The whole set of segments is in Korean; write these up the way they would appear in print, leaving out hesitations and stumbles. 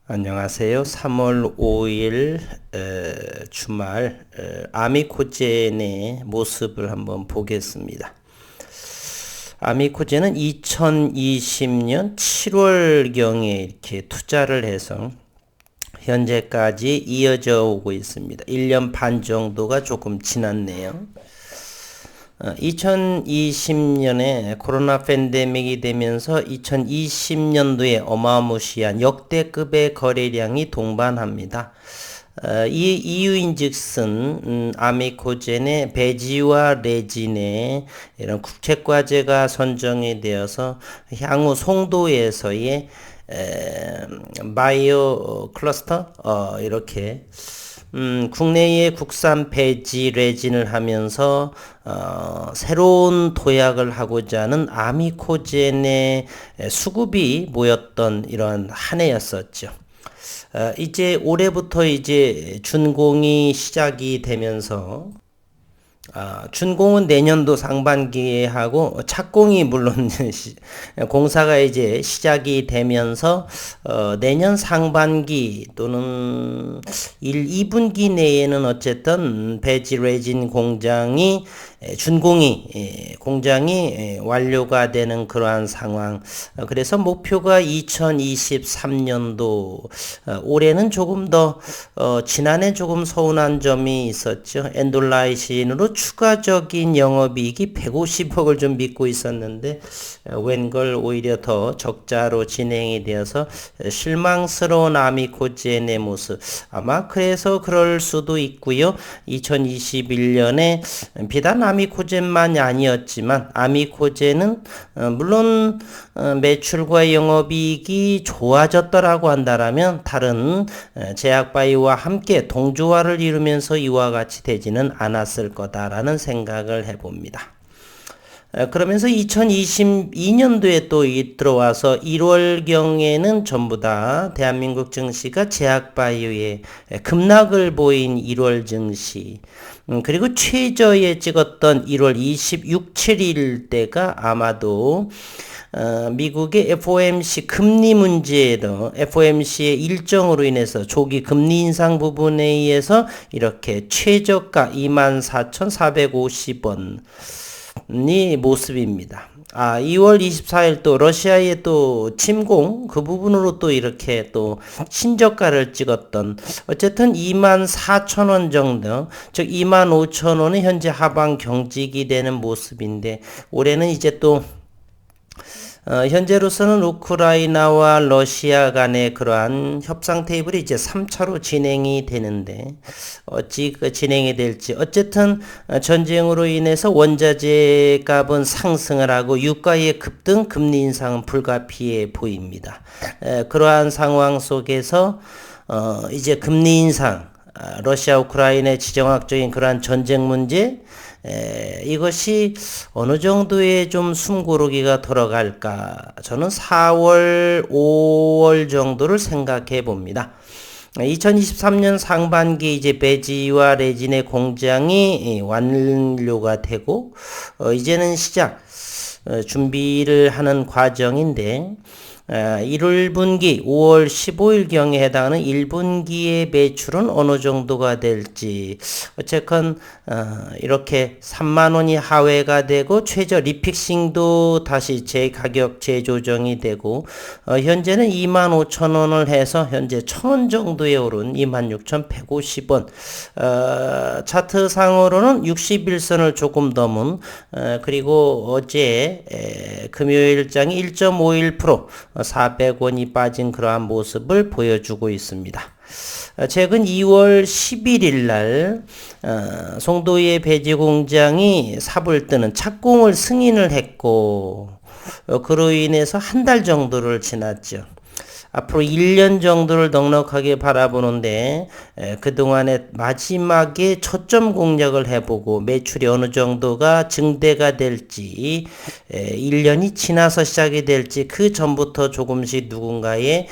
안녕하세요. 3월 5일 주말 아미코젠의 모습을 한번 보겠습니다. 아미코젠은 2020년 7월경에 이렇게 투자를 해서 현재까지 이어져 오고 있습니다. 1년 반 정도가 조금 지났네요. 2020년에 코로나 팬데믹이 되면서 2020년도에 어마무시한 역대급의 거래량이 동반합니다. 이 이유인즉슨 아미코젠의 배지와 레진의 이런 국책과제가 선정이 되어서 향후 송도에서의 바이오 클러스터 이렇게 국내에 국산 배지 레진을 하면서 새로운 도약을 하고자 하는 아미코젠의 수급이 모였던 이런 한 해였었죠. 이제 올해부터 이제 준공이 시작이 되면서 준공은 내년도 상반기에 하고 착공이 물론 공사가 이제 시작이 되면서 내년 상반기 또는 2분기 내에는 어쨌든 배지 레진 공장이 공장이 완료가 되는 그러한 상황. 그래서 목표가 2023년도 올해는 조금 더 지난해 조금 서운한 점이 있었죠. 엔돌라이신으로 추가적인 영업이익이 150억을 좀 믿고 있었는데 웬걸 오히려 더 적자로 진행이 되어서 실망스러운 아미코젠의 모습. 아마 그래서 그럴 수도 있고요. 2021년에 비단 아미코젠만이 아니었지만 아미코젠은 물론 매출과 영업이익이 좋아졌더라고 한다라면 다른 제약바이오와 함께 동조화를 이루면서 이와 같이 되지는 않았을 거다라는 생각을 해봅니다. 그러면서 2022년도에 또 들어와서 1월경에는 전부 다 대한민국 증시가 제약바이오에 급락을 보인 1월 증시, 그리고 최저에 찍었던 1월 26, 7일 때가 아마도 미국의 FOMC 금리 문제로 FOMC의 일정으로 인해서 조기 금리 인상 부분에 의해서 이렇게 최저가 24,450원 이 모습입니다. 2월 24일 또 러시아의 또 침공 그 부분으로 또 이렇게 또 신저가를 찍었던 어쨌든 24,000원 정도, 즉 25,000원이 현재 하방 경직이 되는 모습인데 올해는 이제 또 현재로서는 우크라이나와 러시아 간의 그러한 협상 테이블이 이제 3차로 진행이 되는데 어찌 진행이 될지 어쨌든 전쟁으로 인해서 원자재 값은 상승을 하고 유가의 급등, 금리 인상은 불가피해 보입니다. 그러한 상황 속에서 이제 금리 인상, 러시아 우크라이나의 지정학적인 그러한 전쟁 문제, 이것이 어느 정도의 좀 숨고르기가 들어갈까? 저는 4월, 5월 정도를 생각해 봅니다. 2023년 상반기 이제 배지와 레진의 공장이 완료가 되고, 이제는 준비를 하는 과정인데, 1분기 5월 15일경에 해당하는 1분기의 매출은 어느 정도가 될지 어쨌건 이렇게 3만원이 하회가 되고 최저 리픽싱도 다시 가격 재조정이 되고 현재는 25,000원을 해서 현재 1,000원 정도에 오른 26,150원 차트상으로는 61선을 조금 넘은 그리고 어제 금요일장이 1.51% 400원이 빠진 그러한 모습을 보여주고 있습니다. 최근 2월 11일 날 송도의 배지 공장이 삽을 뜨는 착공을 승인을 했고 그로 인해서 한 달 정도를 지났죠. 앞으로 1년 정도를 넉넉하게 바라보는데 그동안에 마지막에 초점 공략을 해보고 매출이 어느 정도가 증대가 될지 1년이 지나서 시작이 될지 그 전부터 조금씩 누군가의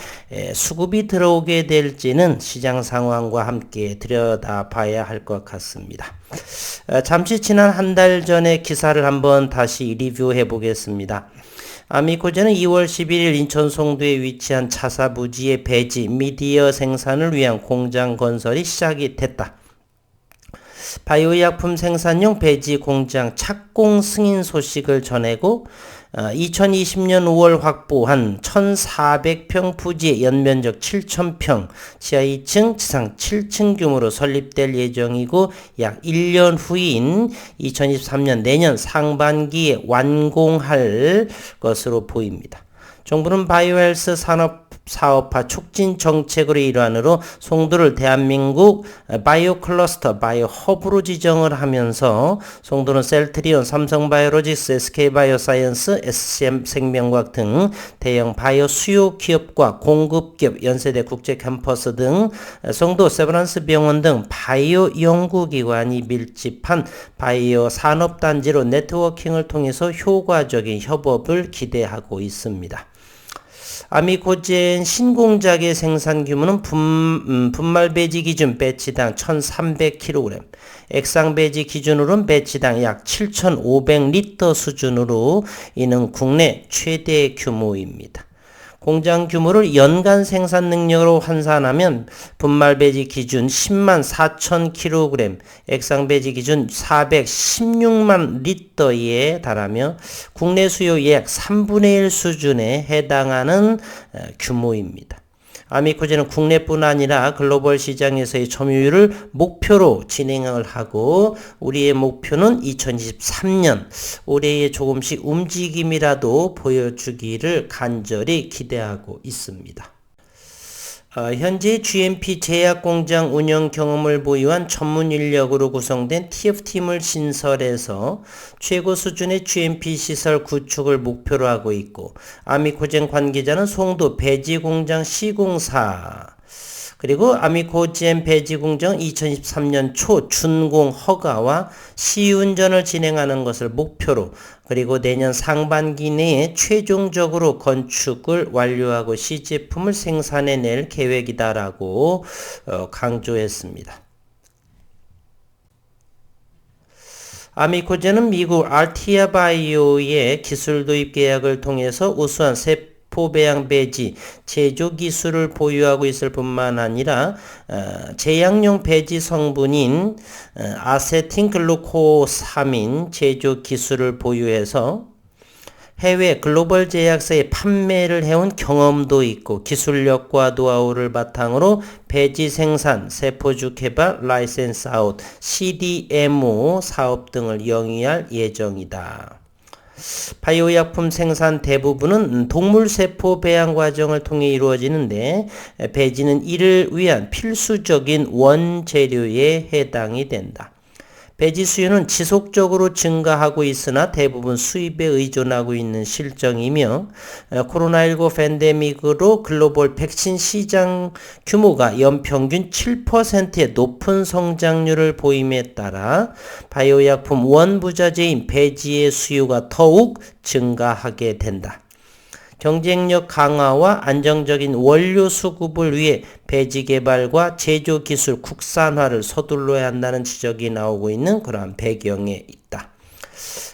수급이 들어오게 될지는 시장 상황과 함께 들여다봐야 할 것 같습니다. 잠시 지난 한 달 전의 기사를 한번 다시 리뷰해 보겠습니다. 아미코제는 2월 11일 인천 송도에 위치한 차사 부지의 배지, 미디어 생산을 위한 공장 건설이 시작이 됐다. 바이오의약품 생산용 배지 공장 착공 승인 소식을 전하고 2020년 5월 확보한 1,400평 부지의 연면적 7,000평, 지하 2층, 지상 7층 규모로 설립될 예정이고 약 1년 후인 2023년 내년 상반기에 완공할 것으로 보입니다. 정부는 바이오헬스 산업 사업화 촉진 정책의 일환으로 송도를 대한민국 바이오 클러스터, 바이오 허브로 지정을 하면서 송도는 셀트리온, 삼성바이오로직스, SK바이오사이언스, SCM생명과학 등 대형 바이오 수요 기업과 공급기업, 연세대 국제 캠퍼스 등 송도 세브란스 병원 등 바이오 연구기관이 밀집한 바이오 산업단지로 네트워킹을 통해서 효과적인 협업을 기대하고 있습니다. 아미코젠 신공작의 생산 규모는 분말 배지 기준 배치당 1,300kg, 액상 배지 기준으로는 배치당 약 7,500리터 수준으로 이는 국내 최대 규모입니다. 공장 규모를 연간 생산 능력으로 환산하면 분말 배지 기준 10만 4천 kg, 액상 배지 기준 416만 리터에 달하며 국내 수요 약 3분의 1 수준에 해당하는 규모입니다. 아미코제는 국내뿐 아니라 글로벌 시장에서의 점유율을 목표로 진행을 하고 우리의 목표는 2023년 올해에 조금씩 움직임이라도 보여주기를 간절히 기대하고 있습니다. 현재 GMP 제약공장 운영 경험을 보유한 전문 인력으로 구성된 TF팀을 신설해서 최고 수준의 GMP 시설 구축을 목표로 하고 있고 아미코젠 관계자는 송도 배지공장 시공사 그리고 아미코젠 배지공장 2023년 초 준공 허가와 시운전을 진행하는 것을 목표로 그리고 내년 상반기 내에 최종적으로 건축을 완료하고 시제품을 생산해낼 계획이다라고 강조했습니다. 아미코젠은 미국 알티아 바이오의 기술 도입 계약을 통해서 우수한 세포배양 배지 제조 기술을 보유하고 있을 뿐만 아니라 제약용 배지 성분인 아세틴 글루코사민 제조 기술을 보유해서 해외 글로벌 제약사에 판매를 해온 경험도 있고 기술력과 노하우를 바탕으로 배지 생산, 세포주 개발, 라이센스 아웃, CDMO 사업 등을 영위할 예정이다. 바이오약품 생산 대부분은 동물세포 배양 과정을 통해 이루어지는데 배지는 이를 위한 필수적인 원재료에 해당이 된다. 배지 수요는 지속적으로 증가하고 있으나 대부분 수입에 의존하고 있는 실정이며 코로나19 팬데믹으로 글로벌 백신 시장 규모가 연평균 7%의 높은 성장률을 보임에 따라 바이오약품 원부자재인 배지의 수요가 더욱 증가하게 된다. 경쟁력 강화와 안정적인 원료 수급을 위해 배지 개발과 제조 기술 국산화를 서둘러야 한다는 지적이 나오고 있는 그러한 배경에 있다.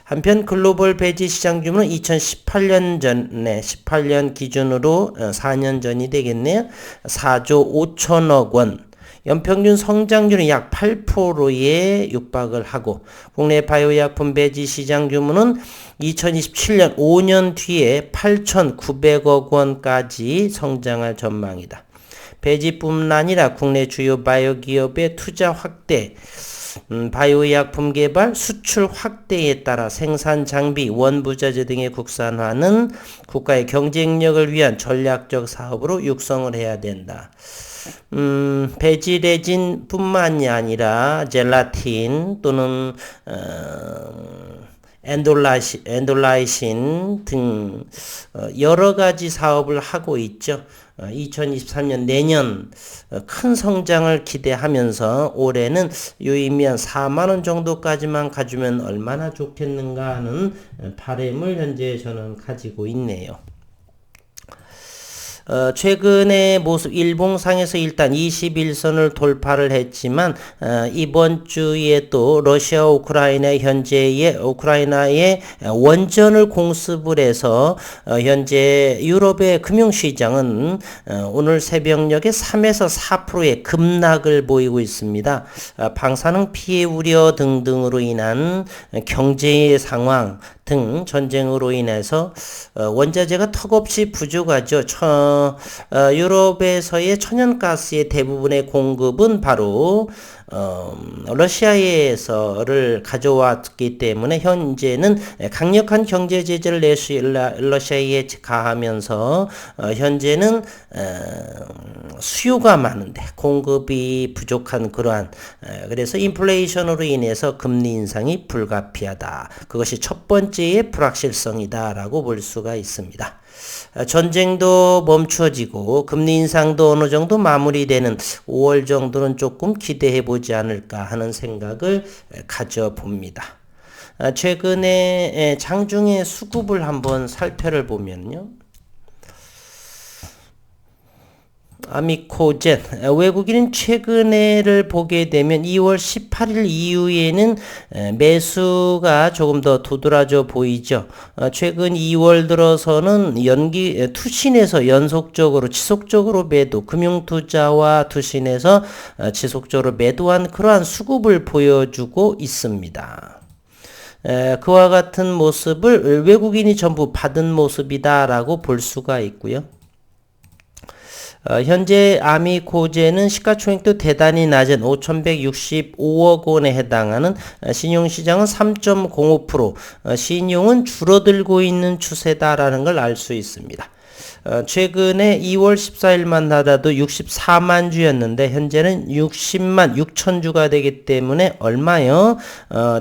한편 글로벌 배지 시장 규모는 18년 기준으로 4년 전이 되겠네요. 4조 5천억 원. 연평균 성장률은 약 8%에 육박을 하고 국내 바이오약품 배지 시장 규모는 2027년 5년 뒤에 8,900억 원까지 성장할 전망이다. 배지뿐만 아니라 국내 주요 바이오 기업의 투자 확대, 바이오약품 개발, 수출 확대에 따라 생산 장비, 원부자재 등의 국산화는 국가의 경쟁력을 위한 전략적 사업으로 육성을 해야 된다. 배지 레진 뿐만이 아니라 젤라틴 또는 엔돌라이신 등 여러 가지 사업을 하고 있죠. 2023년 내년 큰 성장을 기대하면서 올해는 유의미한 4만 원 정도까지만 가주면 얼마나 좋겠는가 하는 바람을 현재 저는 가지고 있네요. 최근의 모습 일봉상에서 일단 21선을 돌파를 했지만 이번 주에 또 러시아 우크라이나 현재의 우크라이나의 원전을 공습을 해서 현재 유럽의 금융시장은 오늘 새벽녘에 3에서 4%의 급락을 보이고 있습니다. 방사능 피해 우려 등등으로 인한 경제의 상황 등 전쟁으로 인해서 원자재가 턱없이 부족하죠. 유럽에서의 천연가스의 대부분의 공급은 바로 러시아에서를 가져왔기 때문에 현재는 강력한 경제 제재를 러시아에 가하면서 현재는 수요가 많은데 공급이 부족한 그러한 그래서 인플레이션으로 인해서 금리 인상이 불가피하다. 그것이 첫 번째의 불확실성이다라고 볼 수가 있습니다. 전쟁도 멈추어지고 금리 인상도 어느 정도 마무리되는 5월 정도는 조금 기대해 보지 않을까 하는 생각을 가져봅니다. 최근에 장중에 수급을 한번 살펴를 보면요. 아미코젠 외국인은 최근에를 보게 되면 2월 18일 이후에는 매수가 조금 더 두드러져 보이죠. 최근 2월 들어서는 투신에서 연속적으로 지속적으로 매도 금융투자와 투신에서 지속적으로 매도한 그러한 수급을 보여주고 있습니다. 그와 같은 모습을 외국인이 전부 받은 모습이다라고 볼 수가 있고요. 현재 아미코젠은 시가총액도 대단히 낮은 5,165억 원에 해당하는 신용시장은 3.05%, 신용은 줄어들고 있는 추세다라는 걸 알 수 있습니다. 최근에 2월 14일만 하다도 64만 주였는데 현재는 60만 6천 주가 되기 때문에 얼마요?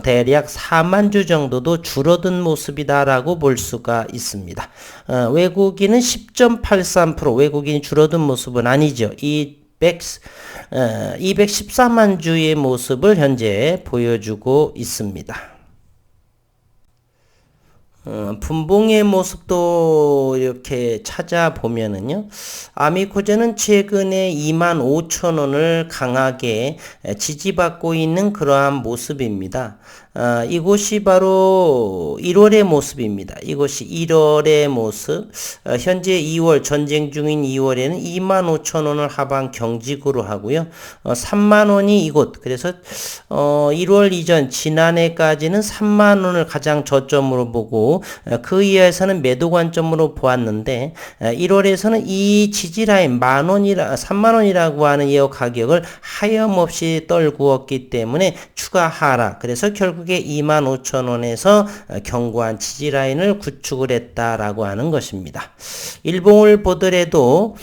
대략 4만 주 정도도 줄어든 모습이다라고 볼 수가 있습니다. 외국인은 10.83% 외국인이 줄어든 모습은 아니죠. 214만 주의 모습을 현재 보여주고 있습니다. 분봉의 모습도 이렇게 찾아보면은요, 아미코젠은 최근에 25,000원을 강하게 지지받고 있는 그러한 모습입니다. 이곳이 바로 1월의 모습입니다. 이것이 1월의 모습. 현재 2월 전쟁 중인 2월에는 25,000원을 하방 경직으로 하고요. 30,000원이 이곳. 그래서 1월 이전 지난해까지는 30,000원을 가장 저점으로 보고 그 이하에서는 매도 관점으로 보았는데 1월에서는 이 지지라인 30,000원이라고 하는 이 가격을 하염없이 떨구었기 때문에 추가 하락. 그래서 결국 25,000원에서 견고한 지지라인을 구축을 했다라고 하는 것입니다. 일봉을 보더라도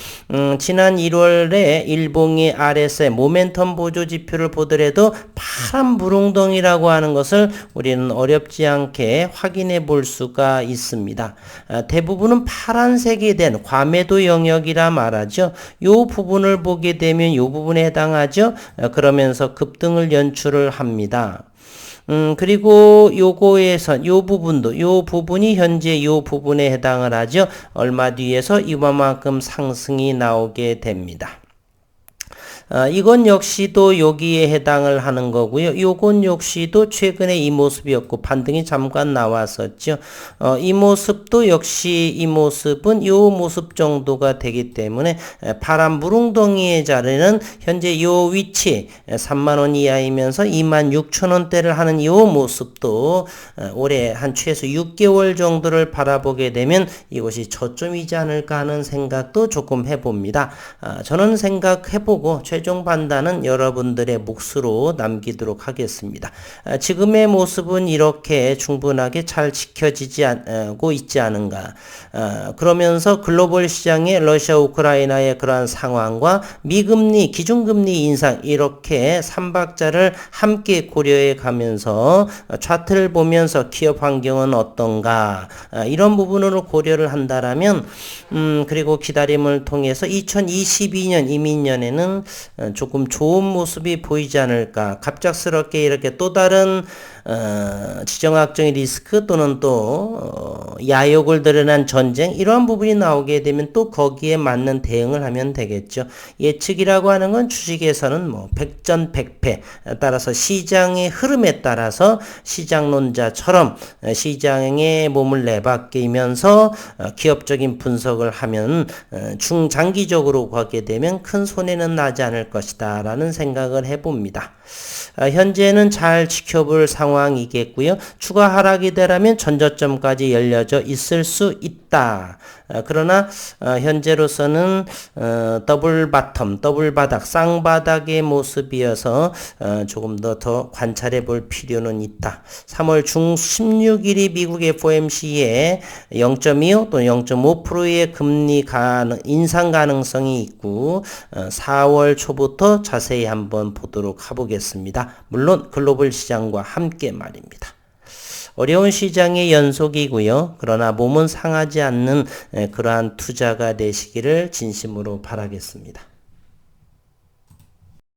지난 1월에 일봉의 RSI 모멘텀 보조 지표를 보더라도 파란 물웅덩이라고 하는 것을 우리는 어렵지 않게 확인해 볼 수가 있습니다. 대부분은 파란색이 된 과매도 영역이라 말하죠. 이 부분을 보게 되면 이 부분에 해당하죠. 그러면서 급등을 연출을 합니다. 그리고 요거에서 요 부분도 요 부분이 현재 요 부분에 해당을 하죠. 얼마 뒤에서 이만큼 상승이 나오게 됩니다. 이건 역시도 여기에 해당을 하는 거고요. 요건 역시도 최근에 이 모습이었고 반등이 잠깐 나왔었죠. 이 모습도 역시 이 모습은 요 모습 정도가 되기 때문에 파란 물웅덩이의 자리는 현재 요 위치 30,000원 이하이면서 26,000원대를 하는 요 모습도 올해 한 최소 6개월 정도를 바라보게 되면 이것이 저점이지 않을까 하는 생각도 조금 해봅니다. 저는 생각해보고 최종 최종 판단은 여러분들의 몫으로 남기도록 하겠습니다. 지금의 모습은 이렇게 충분하게 잘 지켜지지 않고 있지 않은가. 그러면서 글로벌 시장의 러시아 우크라이나의 그러한 상황과 미금리 기준금리 인상 이렇게 삼박자를 함께 고려해 가면서 차트를 보면서 기업 환경은 어떤가 이런 부분으로 고려를 한다라면 그리고 기다림을 통해서 2022년 이민년에는 조금 좋은 모습이 보이지 않을까. 갑작스럽게 이렇게 또 다른 지정학적인 리스크 또는 또 야욕을 드러난 전쟁 이러한 부분이 나오게 되면 또 거기에 맞는 대응을 하면 되겠죠. 예측이라고 하는 건 주식에서는 뭐 백전백패 따라서 시장의 흐름에 따라서 시장론자처럼 시장에 몸을 내바뀌면서 기업적인 분석을 하면 중장기적으로 가게 되면 큰 손해는 나지 않을 것이다 라는 생각을 해봅니다. 현재는 잘 지켜볼 상황이겠고요. 추가 하락이 되라면 전저점까지 열려져 있을 수 있다. 그러나 현재로서는 더블 바텀, 더블 바닥, 쌍바닥의 모습이어서 조금 더 관찰해 볼 필요는 있다. 3월 중 16일이 미국 FOMC에 0.25 또는 0.5%의 금리 인상 가능성이 있고 4월 초부터 자세히 한번 보도록 해보겠습니다. 물론 글로벌 시장과 함께 말입니다. 어려운 시장의 연속이고요. 그러나 몸은 상하지 않는 그러한 투자가 되시기를 진심으로 바라겠습니다.